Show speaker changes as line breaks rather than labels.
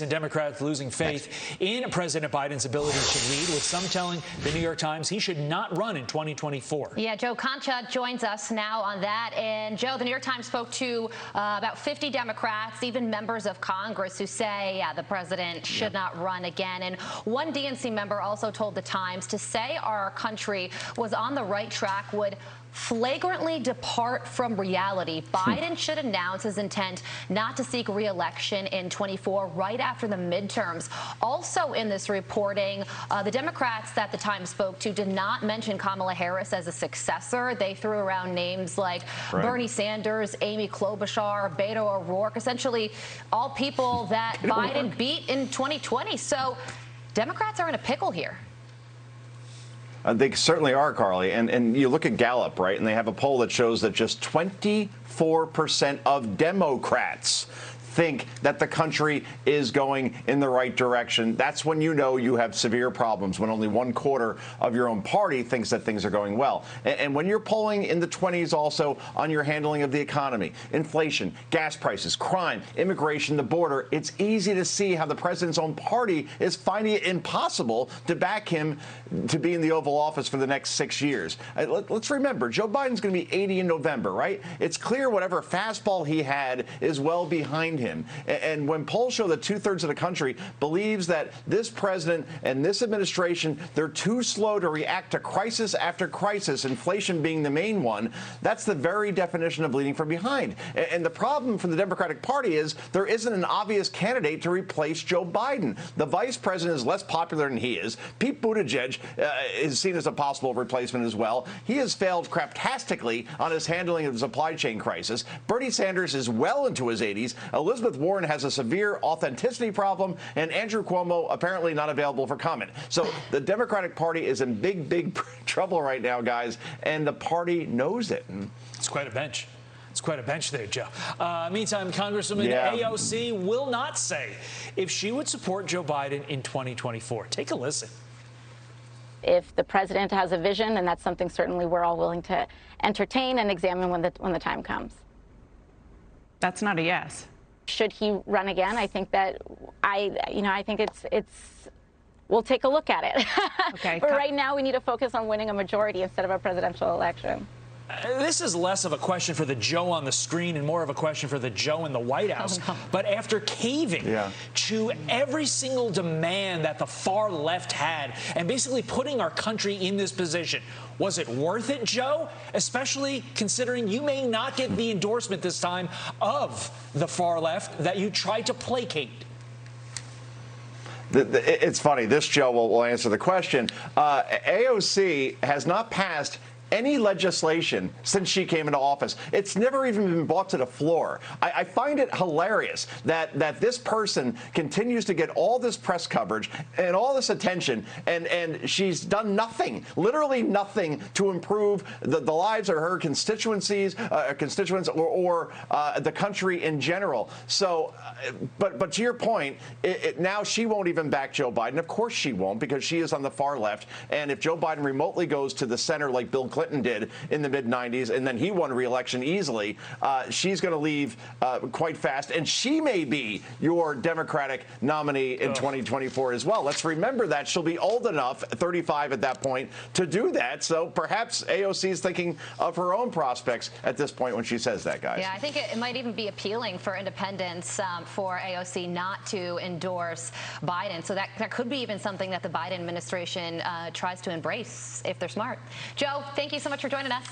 And Democrats losing faith in President Biden's ability to lead, with some telling the New York Times he should not run in 2024.
Yeah, Joe Concha joins us now on that. And Joe, the New York Times spoke to about 50 Democrats, even members of Congress, who say, the president should not run again. And one DNC member also told the Times to say our country was on the right track would flagrantly depart from reality. Biden should announce his intent not to seek re-election in 24, right after the midterms. Also in this reporting, the Democrats that the Times spoke to did not mention Kamala Harris as a successor. They threw around names like Bernie Sanders, Amy Klobuchar, Beto O'Rourke, essentially all people that Biden beat in 2020. So Democrats are in a pickle here.
They certainly are, Carly. And you look at Gallup, right, and they have a poll that shows that just 24% of Democrats think that the country is going in the right direction. That's when you know you have severe problems, when only 1/4 of your own party thinks that things are going well. And when you're polling in the 20s also on your handling of the economy, inflation, gas prices, crime, immigration, the border, it's easy to see how the president's own party is finding it impossible to back him to be in the Oval Office for the next 6 years. Let's remember, Joe Biden's going to be 80 in November, right? It's clear whatever fastball he had is well behind him. And when polls show that 2/3 of the country believes that this president and this administration, they're too slow to react to crisis after crisis, inflation being the main one, that's the very definition of leading from behind. And the problem for the Democratic Party is there isn't an obvious candidate to replace Joe Biden. The vice president is less popular than he is. Pete Buttigieg is seen as a possible replacement as well. He has failed craptastically on his handling of the supply chain crisis. Bernie Sanders is well into his 80s. Elizabeth Warren has a severe authenticity problem, and Andrew Cuomo apparently not available for comment. So the Democratic Party is in big trouble right now, guys, and the party knows it.
It's quite a bench. It's quite a bench there, Joe. Meantime, Congresswoman AOC will not say if she would support Joe Biden in 2024. Take a listen.
If the president has a vision, and that's something certainly we're all willing to entertain and examine when the time comes.
That's not a yes.
Should he run again? I think that I think it's we'll take a look at it.
Okay.
But right now we need to focus on winning a majority instead of a presidential election.
This is less of a question for the Joe on the screen and more of a question for the Joe in the White House. Oh, no. But after caving to every single demand that the far left had and basically putting our country in this position, was it worth it, Joe? Especially considering you may not get the endorsement this time of the far left that you tried to placate.
It's funny. This Joe will answer the question. AOC has not passed any legislation since she came into office. It's never even been brought to the floor. I find it hilarious that this person continues to get all this press coverage and all this attention, and she's done nothing, literally nothing, to improve the lives of her constituents or the country in general. So, but to your point, now she won't even back Joe Biden. Of course she won't, because she is on the far left. And if Joe Biden remotely goes to the center like Bill Clinton did in the mid-90s, and then he won re-election easily, she's going to leave quite fast, and she may be your Democratic nominee in 2024 as well. Let's remember that. She'll be old enough, 35 at that point, to do that. So perhaps AOC is thinking of her own prospects at this point when she says that, guys.
Yeah, I think it might even be appealing for independents for AOC not to endorse Biden. So that could be even something that the Biden administration tries to embrace if they're smart. Joe, thank you so much for joining us.